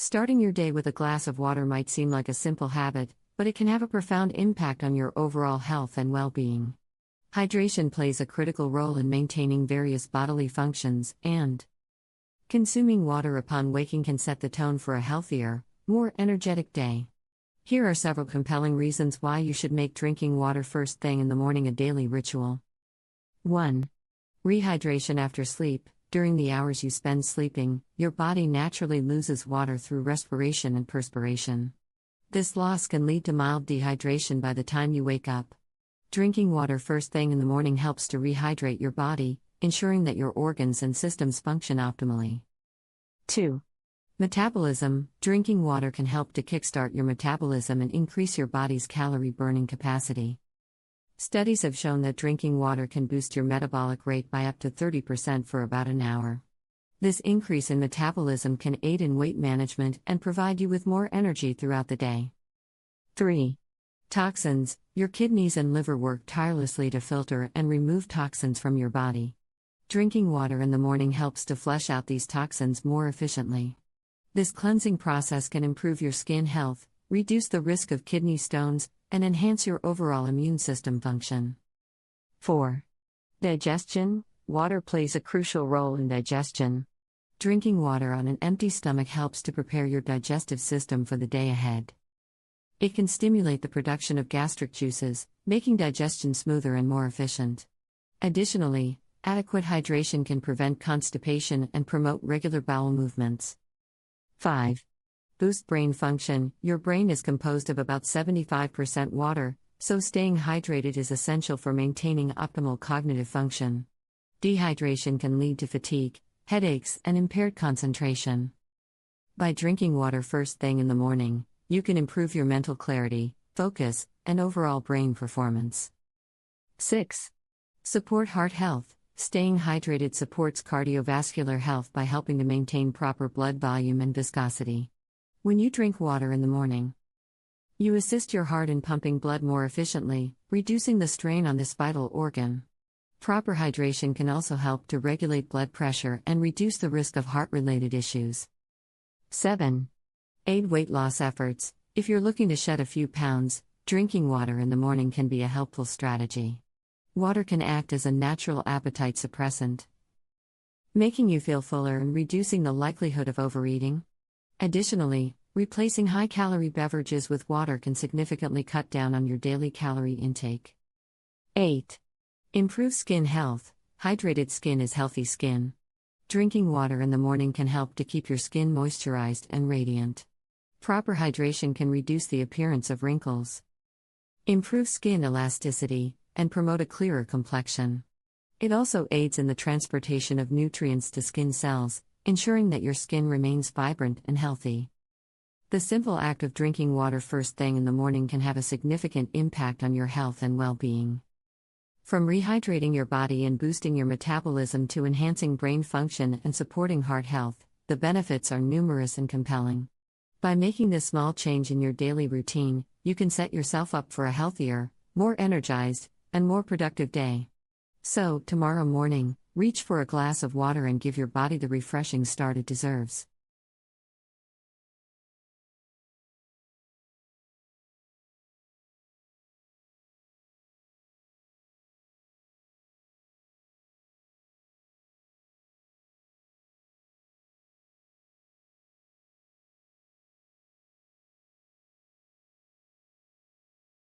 Starting your day with a glass of water might seem like a simple habit, but it can have a profound impact on your overall health and well-being. Hydration plays a critical role in maintaining various bodily functions, and consuming water upon waking can set the tone for a healthier, more energetic day. Here are several compelling reasons why you should make drinking water first thing in the morning a daily ritual. 1. Rehydration after sleep. During the hours you spend sleeping, your body naturally loses water through respiration and perspiration. This loss can lead to mild dehydration by the time you wake up. Drinking water first thing in the morning helps to rehydrate your body, ensuring that your organs and systems function optimally. 2. Metabolism. Drinking water can help to kickstart your metabolism and increase your body's calorie burning capacity. Studies have shown that drinking water can boost your metabolic rate by up to 30% for about an hour. This increase in metabolism can aid in weight management and provide you with more energy throughout the day. 3. Toxins. Your kidneys and liver work tirelessly to filter and remove toxins from your body. Drinking water in the morning helps to flush out these toxins more efficiently. This cleansing process can improve your skin health, reduce the risk of kidney stones, and enhance your overall immune system function. 4. Digestion. Water plays a crucial role in digestion. Drinking water on an empty stomach helps to prepare your digestive system for the day ahead. It can stimulate the production of gastric juices, making digestion smoother and more efficient. Additionally, adequate hydration can prevent constipation and promote regular bowel movements. 5. Boost brain function. Your brain is composed of about 75% water, so staying hydrated is essential for maintaining optimal cognitive function. Dehydration can lead to fatigue, headaches, and impaired concentration. By drinking water first thing in the morning, you can improve your mental clarity, focus, and overall brain performance. 6. Support heart health. Staying hydrated supports cardiovascular health by helping to maintain proper blood volume and viscosity. When you drink water in the morning, you assist your heart in pumping blood more efficiently, reducing the strain on this vital organ. Proper hydration can also help to regulate blood pressure and reduce the risk of heart-related issues. 7. Aid weight loss efforts. If you're looking to shed a few pounds, drinking water in the morning can be a helpful strategy. Water can act as a natural appetite suppressant, making you feel fuller and reducing the likelihood of overeating. Additionally, replacing high-calorie beverages with water can significantly cut down on your daily calorie intake. 8. Improve skin health. Hydrated skin is healthy skin. Drinking water in the morning can help to keep your skin moisturized and radiant. Proper hydration can reduce the appearance of wrinkles, improve skin elasticity, and promote a clearer complexion. It also aids in the transportation of nutrients to skin cells, ensuring that your skin remains vibrant and healthy. The simple act of drinking water first thing in the morning can have a significant impact on your health and well-being. From rehydrating your body and boosting your metabolism to enhancing brain function and supporting heart health, the benefits are numerous and compelling. By making this small change in your daily routine, you can set yourself up for a healthier, more energized, and more productive day. So, tomorrow morning, reach for a glass of water and give your body the refreshing start it deserves.